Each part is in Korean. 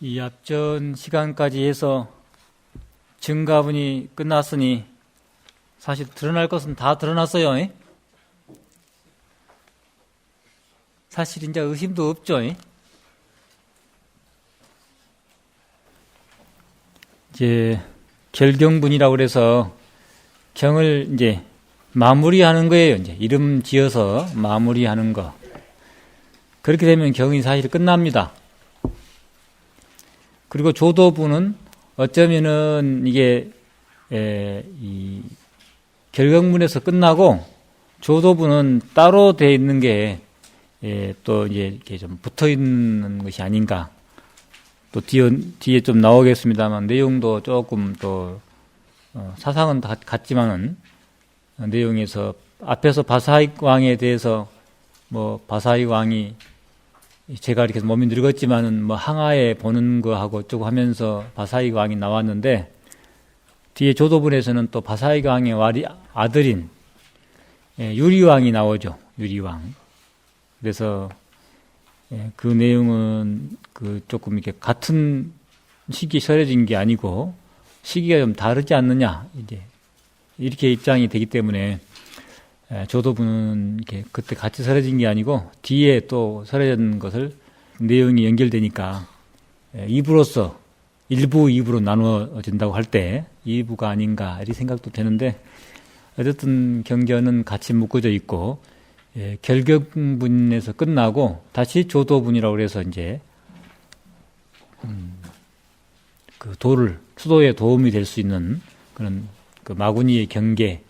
이 앞전 시간까지 해서 증가분이 끝났으니 사실 드러날 것은 다 드러났어요. 사실 이제 의심도 없죠. 이제 결경분이라고 그래서 경을 이제 마무리하는 거예요. 이제 이름 지어서 마무리하는 거. 그렇게 되면 경이 사실 끝납니다. 그리고 조도부는 어쩌면은 이게 이 결경문에서 끝나고 조도부는 따로 돼 있는 게 또 이제 이렇게 좀 붙어 있는 것이 아닌가. 또 뒤에 좀 나오겠습니다만 내용도 조금 또 사상은 다 같지만은 내용에서 앞에서 바사익 왕에 대해서 뭐 바사익 왕이 제가 이렇게 몸이 늙었지만은 뭐 항아에 보는 거하고 쭉 하면서 바사익 왕이 나왔는데 뒤에 조도분에서는 또 바사익 왕의 아들인 유리왕이 나오죠. 유리왕. 그래서 그 내용은 그 조금 이렇게 같은 시기에 설해진 게 아니고 시기가 좀 다르지 않느냐 이제 이렇게 입장이 되기 때문에 조도분은 이렇게 그때 같이 설해진 게 아니고 뒤에 또 설해진 것을 내용이 연결되니까 2부로서 1부, 2부로 나누어진다고 할 때 2부가 아닌가 이렇게 생각도 되는데 어쨌든 경전은 같이 묶어져 있고 결경분에서 끝나고 다시 조도분이라고 해서 이제 그 수도에 도움이 될 수 있는 그런 그 마구니의 경계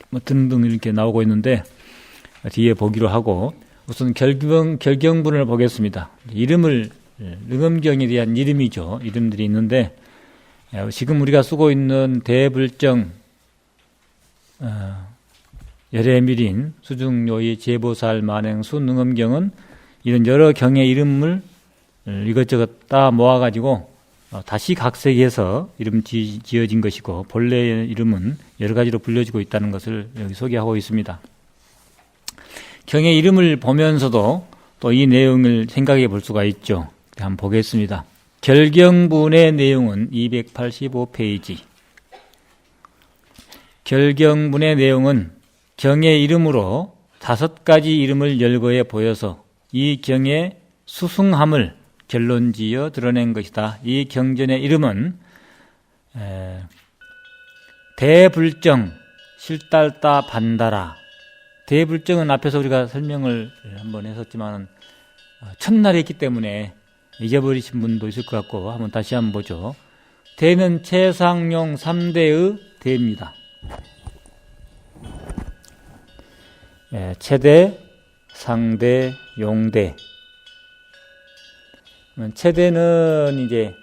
뭐 등등 이렇게 나오고 있는데 뒤에 보기로 하고 우선 결경분을 보겠습니다. 이름을 릉엄경에 대한 이름이죠. 이름들이 있는데 지금 우리가 쓰고 있는 대불정 열애밀인 수중요의 제보살 만행수 능엄경은 이런 여러 경의 이름을 이것저것 다 모아가지고 다시 각색해서 이름 지어진 것이고 본래의 이름은 여러 가지로 불려지고 있다는 것을 여기 소개하고 있습니다. 경의 이름을 보면서도 또 이 내용을 생각해 볼 수가 있죠. 한번 보겠습니다. 결경분의 내용은 285페이지. 결경분의 내용은 경의 이름으로 5가지 이름을 열거해 보여서 이 경의 수승함을 결론지어 드러낸 것이다. 이 경전의 이름은 대불정 실달다 반다라. 대불정은 앞에서 우리가 설명을 한번 했었지만 첫날에 했기 때문에 잊어버리신 분도 있을 것 같고 한번 다시 한번 보죠. 대는 최상용 3대의 대입니다. 최대, 상대, 용대. 최대는 이제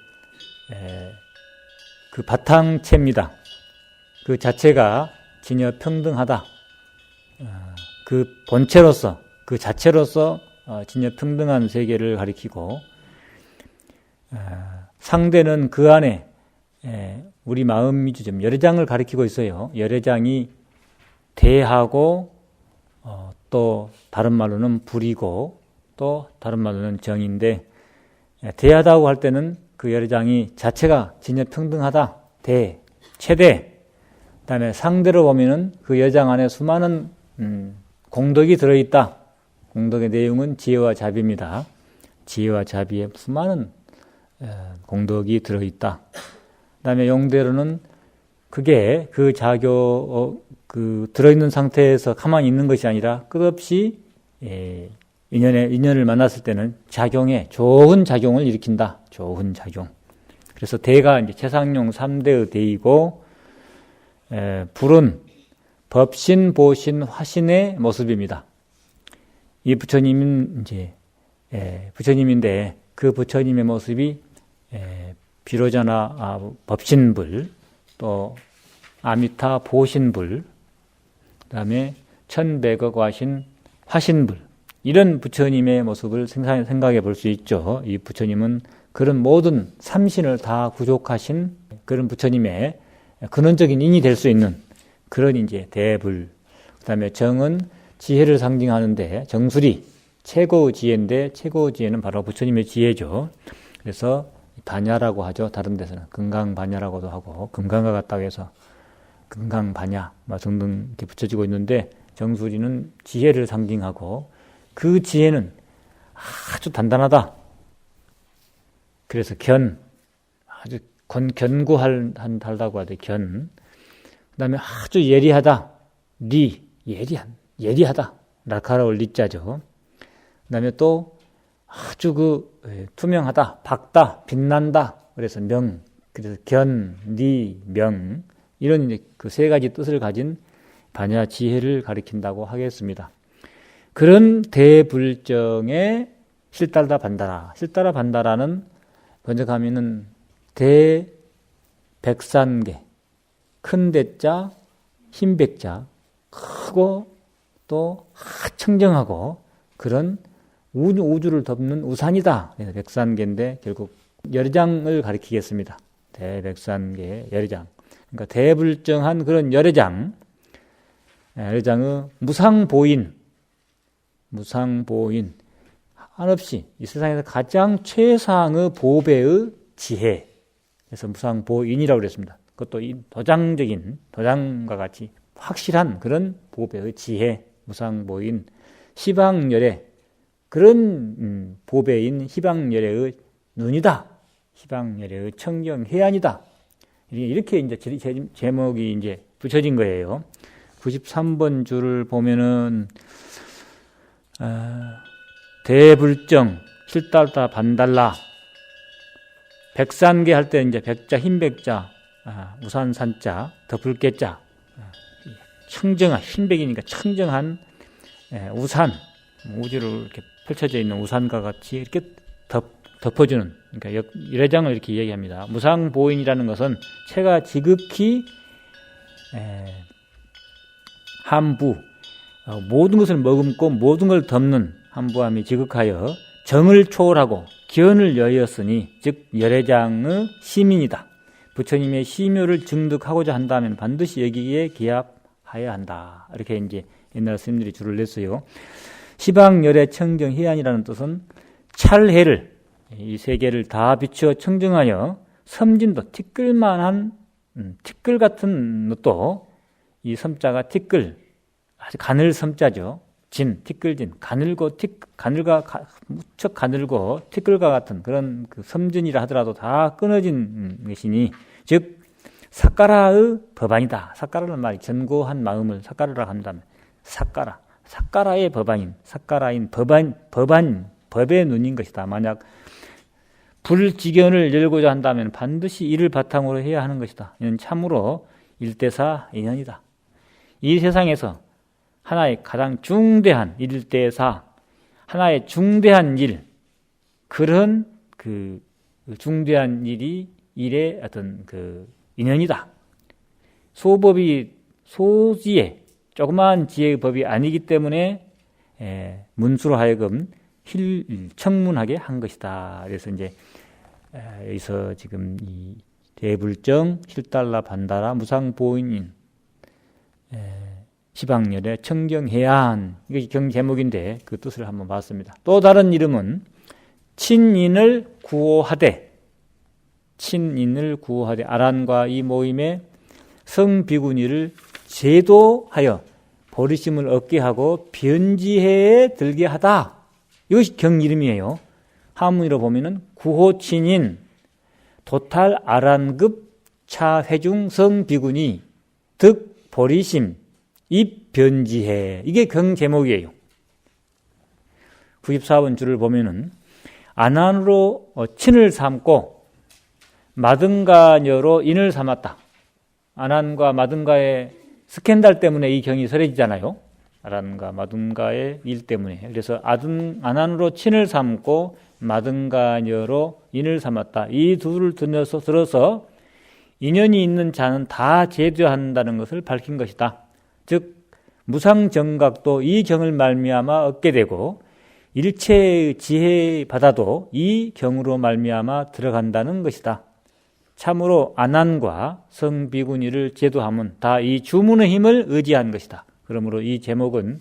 그 바탕체입니다. 그 자체가 진여 평등하다. 그 본체로서 그 자체로서 진여 평등한 세계를 가리키고 상대는 그 안에 우리 마음이 좀 열애장을 가리키고 있어요. 열애장이 대하고 또 다른 말로는 불이고 또 다른 말로는 정인데 대하다고 할 때는 그 열애장이 자체가 진여 평등하다. 대, 최대. 그다음에 상대로 보면은 그 열애장 안에 수많은 공덕이 들어있다. 공덕의 내용은 지혜와 자비입니다. 지혜와 자비에 수많은 공덕이 들어있다. 그다음에 용대로는 그게 그 그 들어있는 상태에서 가만히 있는 것이 아니라 끝없이 인연을 만났을 때는 좋은 작용을 일으킨다. 좋은 작용. 그래서 대가 이제 최상용 3대의 대이고, 불은 법신, 보신, 화신의 모습입니다. 이 부처님은 이제, 부처님인데 그 부처님의 모습이, 비로자나 법신불, 또 아미타 보신불, 그 다음에 천백억화신 화신불, 이런 부처님의 모습을 생각해 볼 수 있죠. 이 부처님은 그런 모든 삼신을 다 구족하신 그런 부처님의 근원적인 인이 될 수 있는 그런 이제 대불. 그 다음에 정은 지혜를 상징하는데 정수리, 최고의 지혜인데 최고의 지혜는 바로 부처님의 지혜죠. 그래서 반야라고 하죠. 다른 데서는 금강반야라고도 하고 금강과 같다고 해서 금강반야 등등 이렇게 붙여지고 있는데 정수리는 지혜를 상징하고 그 지혜는 아주 단단하다. 그래서 아주 견고하다고 하대. 그 다음에 아주 예리하다. 예리하다. 날카로울 리자죠. 그 다음에 또 아주 투명하다, 밝다, 빛난다. 그래서 그래서 명. 이런 그 세 가지 뜻을 가진 반야 지혜를 가리킨다고 하겠습니다. 그런 대불정의 실달다 반다라. 실달다 반다라는 번역하면은 대백산계, 큰 대자, 흰 백자, 크고 또 청정하고 그런 우주를 덮는 우산이다. 백산계인데 결국 열애장을 가리키겠습니다. 대백산계 열애장. 그러니까 대불정한 그런 열애장의 무상보인, 한없이 이 세상에서 가장 최상의 보배의 지혜. 그래서 무상보인이라고 그랬습니다. 그것도 도장과 같이 확실한 그런 보배의 지혜, 무상보인, 희방열애, 그런 보배인 희방열애의 눈이다. 희방열애의 청정해안이다. 이렇게 이제 제목이 이제 붙여진 거예요. 93번 줄을 보면은, 대불정, 실달다, 반달라, 백산계 할 때 이제 백자, 흰 백자, 우산산자, 덮을개자, 청정한, 흰백이니까 청정한 우산, 우주를 이렇게 펼쳐져 있는 우산과 같이 이렇게 덮어주는, 그러니까 열애장을 이렇게 이야기합니다. 무상보인이라는 것은 체가 지극히 함부, 모든 것을 머금고 모든 걸 덮는 함부함이 지극하여 정을 초월하고 기원을 여였으니 즉 열애장의 시민이다. 부처님의 시묘를 증득하고자 한다면 반드시 여기에 기합하여야 한다. 이렇게 이제 옛날 스님들이 줄을 냈어요. 시방열애 청정해안이라는 뜻은 찰해를, 이 세 개를 다 비추어 청정하여 섬진도 티끌만한 티끌 같은 것도, 이 섬자가 티끌, 아주 가늘 섬자죠. 티끌진, 무척 가늘고 티끌과 같은 그런 그 섬진이라 하더라도 다 끊어진 것이니, 즉 삿가라의 법안이다. 삿가라는 말이 견고한 마음을 삿가라라고 한다면 삿가라의 법안인, 삿가라인 법의 눈인 것이다. 만약 불지견을 열고자 한다면 반드시 이를 바탕으로 해야 하는 것이다. 이는 참으로 일대사 인연이다. 이 세상에서 하나의 가장 중대한 일대사, 하나의 중대한 일, 그런 그 중대한 일의 어떤 그 인연이다. 소지의 조그마한 지혜의 법이 아니기 때문에 문수로 하여금 청문하게 한 것이다. 그래서 이제 여기서 지금 이 대불정, 실달라, 반달라, 무상보인인, 시방열애, 청정해안, 이게 경 제목인데 그 뜻을 한번 봤습니다. 또 다른 이름은 친인을 구호하되, 아란과 이 모임에 성비구니를 제도하여 버리심을 얻게 하고 변지해에 들게 하다. 이것이 경 이름이에요. 한문으로 보면은 구호친인 도탈 아란급 차회중 성비구니 득 버리심 입변지해, 이게 경 제목이에요. 94번 줄을 보면은 안안으로 친을 삼고 마등가녀로 인을 삼았다. 안안과 마등가의 스캔들 때문에 이 경이 설해지잖아요. 안안과 마등가의 일 때문에. 그래서 안안으로 친을 삼고 마등가녀로 인을 삼았다. 이 둘을 들어서 인연이 있는 자는 다 제도한다는 것을 밝힌 것이다. 즉 무상정각도 이 경을 말미암아 얻게 되고 일체의 지혜 바다도 이 경으로 말미암아 들어간다는 것이다. 참으로 안안과 성비구니를 제도함은 다 이 주문의 힘을 의지한 것이다. 그러므로 이 제목은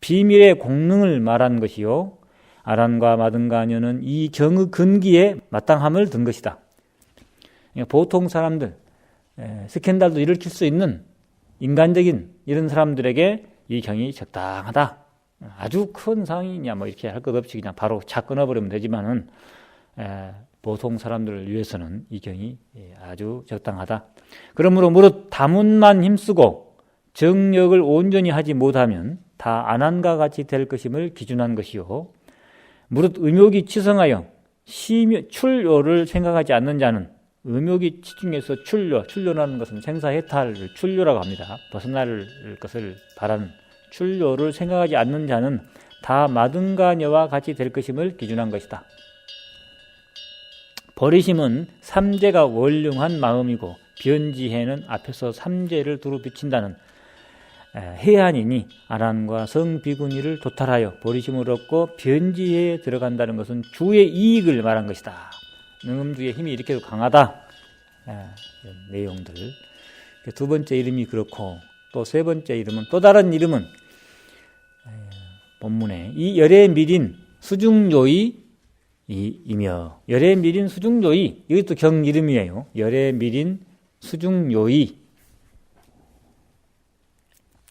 비밀의 공능을 말한 것이요, 아란과 마등가녀는 이 경의 근기에 마땅함을 둔 것이다. 그러니까 보통 사람들, 스캔들도 일으킬 수 있는 인간적인 이런 사람들에게 이 경이 적당하다. 아주 큰 상황이냐 뭐 이렇게 할 것 없이 그냥 바로 착 끊어버리면 되지만은 보통 사람들을 위해서는 이 경이 아주 적당하다. 그러므로 무릇 다문만 힘쓰고 정력을 온전히 하지 못하면 다 안한과 같이 될 것임을 기준한 것이요. 무릇 의묘기 치성하여 출료를 생각하지 않는 자는, 의묘기 치중에서 출료라는 것은 생사해탈을 출료라고 합니다. 벗어날 것을 바라는 출료를 생각하지 않는 자는 다 마등가녀와 같이 될 것임을 기준한 것이다. 버리심은 삼재가 원륭한 마음이고 변지해는 앞에서 삼재를 두루 비친다는 해안이니 아란과 성비구니를 도탈하여 버리심을 얻고 변지해에 들어간다는 것은 주의 이익을 말한 것이다. 능음주의 힘이 이렇게도 강하다. 이런 내용들. 두 번째 이름이 그렇고 또 세 번째 이름은, 또 다른 이름은 본문에 이 열의 밀인 수중요이 이며, 열의 밀인 수중요이, 이것도 경 이름이에요. 열의 밀인 수중요이.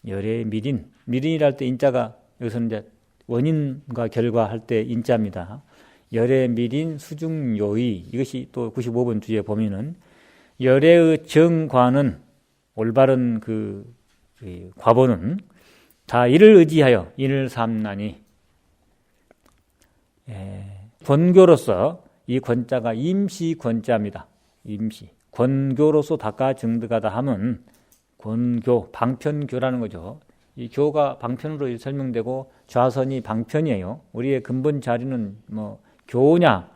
열의 밀인이라 할 때 인자가, 여기서는 이제 원인과 결과 할 때 인자입니다. 열의 밀인 수중요이. 이것이 또 95번 주에 보면은 열의 정과는, 올바른 그 과보는 다 이를 의지하여 인을 삼나니, 권교로서, 이 권자가 임시 권자입니다. 임시. 권교로서 닦아 증득하다 하면 권교, 방편교라는 거죠. 이 교가 방편으로 설명되고 좌선이 방편이에요. 우리의 근본 자리는 뭐 교냐,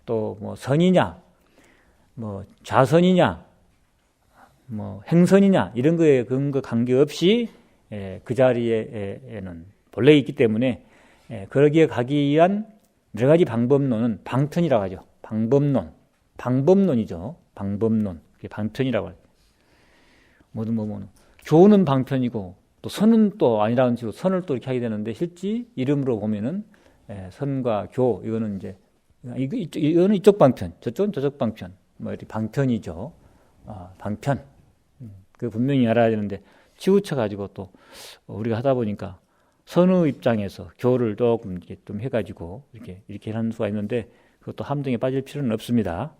또 뭐 선이냐, 뭐 좌선이냐, 뭐 행선이냐, 이런 거에 근거 관계없이 그 자리에는 본래 있기 때문에 거기에 가기 위한 여러 가지 방법론은 방편이라고 하죠. 방법론이죠. 방법론. 그게 방편이라고 하죠. 뭐든 교는 방편이고 또 선은 또 아니라는 식으로 선을 또 이렇게 하게 되는데, 실제 이름으로 보면은 선과 교, 이거는 이제 이거는 이쪽 방편, 저쪽은 저쪽 방편, 뭐 이렇게 방편이죠. 방편. 그 분명히 알아야 되는데 치우쳐 가지고 또 우리가 하다 보니까 선의 입장에서 교를 조금 이렇게 좀 해가지고 이렇게 하는 수가 있는데, 그것도 함정에 빠질 필요는 없습니다.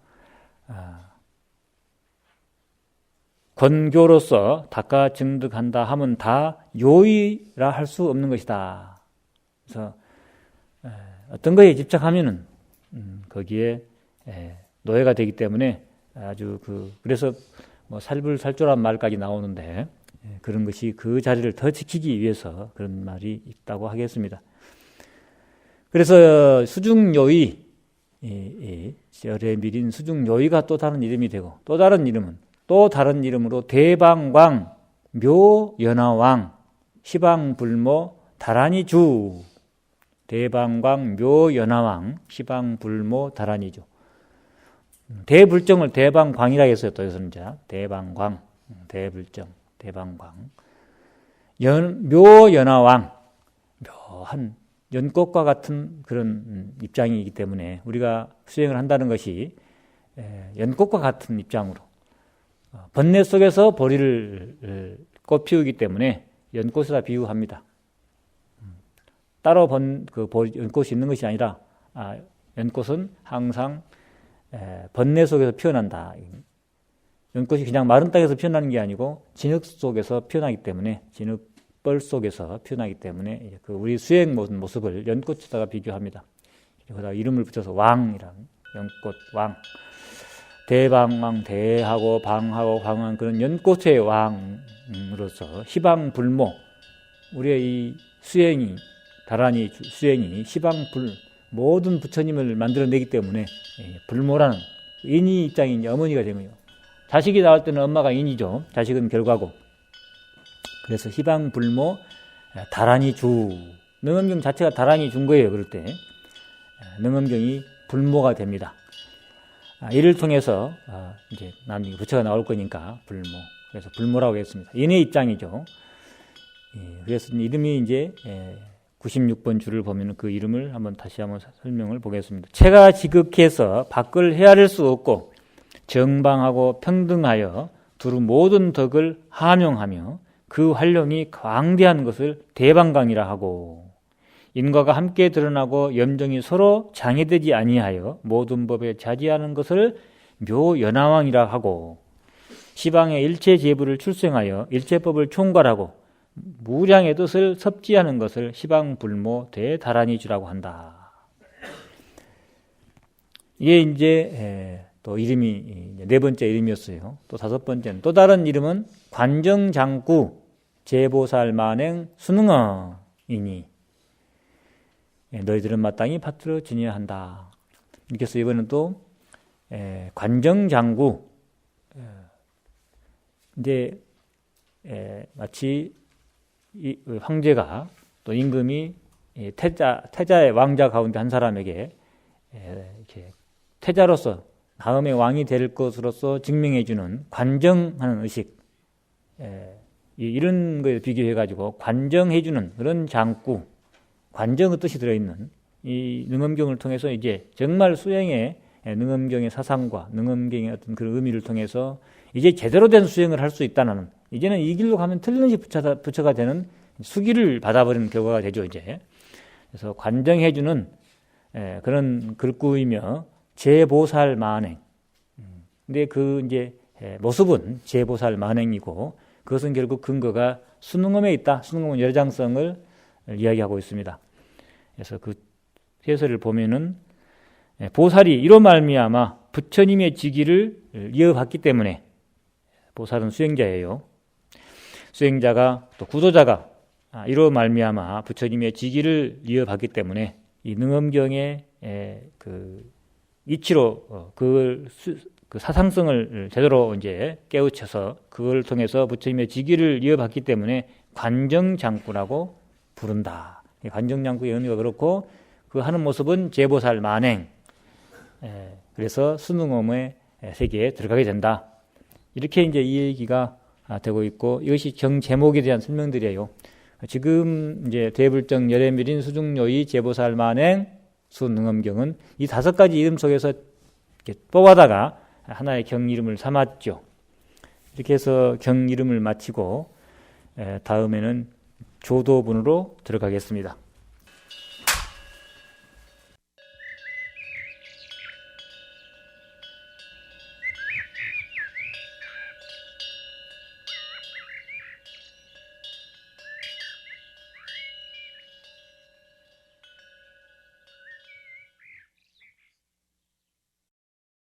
권교로서 닦아 증득한다 하면 다 요의라 할 수 없는 것이다. 그래서 어떤 거에 집착하면은 거기에 노예가 되기 때문에 아주 그래서 뭐 살불살조란 말까지 나오는데, 그런 것이 그 자리를 더 지키기 위해서 그런 말이 있다고 하겠습니다. 그래서 수중요의, 열의 밀인 수중요의가 또 다른 이름이 되고, 또 다른 이름으로 대방광, 묘연화왕, 시방불모, 다란이주. 대방광, 묘연화왕, 시방불모, 다란이주. 대불정을 대방광이라고 했어요. 또 여기서는 이제 대방광, 대불정, 대방광. 묘연화왕, 묘한 연꽃과 같은 그런 입장이기 때문에 우리가 수행을 한다는 것이 연꽃과 같은 입장으로, 번뇌 속에서 보리를 꽃 피우기 때문에 연꽃이라 비유합니다. 따로 연꽃이 있는 것이 아니라, 연꽃은 항상 번뇌 속에서 피어난다. 연꽃이 그냥 마른 땅에서 피어나는 게 아니고 진흙 속에서 피어나기 때문에, 진흙벌 속에서 피어나기 때문에 우리 수행 모습을 연꽃에다가 비교합니다. 거기다 이름을 붙여서 왕이라는, 연꽃 왕. 대방왕, 대하고 방하고 황한 그런 연꽃의 왕으로서 시방불모, 우리의 이 수행이, 다란이 수행이 시방불, 모든 부처님을 만들어내기 때문에 불모라는 인이 입장이 이제 어머니가 되고요. 자식이 나올 때는 엄마가 인이죠. 자식은 결과고. 그래서 시방불모, 다란이주. 능엄경 자체가 다란이주인 거예요. 그럴 때 능엄경이 불모가 됩니다. 이를 통해서 이제 부처가 나올 거니까 불모. 그래서 불모라고 했습니다. 인의 입장이죠. 그래서 이름이 이제 96번 줄을 보면 그 이름을 다시 한번 설명을 보겠습니다. 체가 지극해서 밖을 헤아릴 수 없고 정방하고 평등하여 두루 모든 덕을 함용하며 그 활용이 광대한 것을 대방강이라 하고 인과가 함께 드러나고 염정이 서로 장애되지 아니하여 모든 법에 자지하는 것을 묘연화왕이라 하고 시방의 일체 제부를 출생하여 일체법을 총괄하고 무량의 뜻을 섭지하는 것을 시방불모 대다란이주라고 한다. 이게 이제 또 이름이 네 번째 이름이었어요. 또 다섯 번째는 또 다른 이름은 관정장구 제보살 만행 수능어이니 너희들은 마땅히 파트로 지녀야 한다. 이렇게 해서 이번엔 또 관정장구 이제 마치 이 황제가 또 임금이 태자의 왕자 가운데 한 사람에게 이렇게 태자로서 다음에 왕이 될 것으로서 증명해주는 관정하는 의식 이런 거에 비교해가지고 관정해주는 그런 장구 관정의 뜻이 들어있는 이 능엄경을 통해서 이제 정말 수행의 능엄경의 사상과 능엄경의 어떤 그런 의미를 통해서 이제 제대로 된 수행을 할 수 있다는 이제는 이 길로 가면 틀림없이 부처가 되는 수기를 받아버리는 결과가 되죠 이제. 그래서 관정해주는 그런 글구이며 제보살 만행. 근데 그 이제 모습은 제보살 만행이고 그것은 결국 근거가 수능엄에 있다. 수능엄은 열장성을 이야기하고 있습니다. 그래서 그 해설을 보면은 보살이 이로 말미암아 부처님의 직위를 이어받기 때문에 보살은 수행자예요. 수행자가 또 구도자가 이로 말미암아 부처님의 직위를 이어받기 때문에 이 능엄경의 그 이치로 그 사상성을 제대로 이제 깨우쳐서 그걸 통해서 부처님의 직위를 이어받기 때문에 관정장구라고 부른다. 관정장구의 의미가 그렇고 그 하는 모습은 제보살 만행. 그래서 수능엄의 세계에 들어가게 된다. 이렇게 이제 이 얘기가 되고 있고 이것이 경 제목에 대한 설명들이에요. 지금 이제 대불정 열애밀인 수중요의 제보살 만행 수능엄경은 이 다섯 가지 이름 속에서 이렇게 뽑아다가 하나의 경 이름을 삼았죠. 이렇게 해서 경 이름을 마치고 다음에는 조도분으로 들어가겠습니다.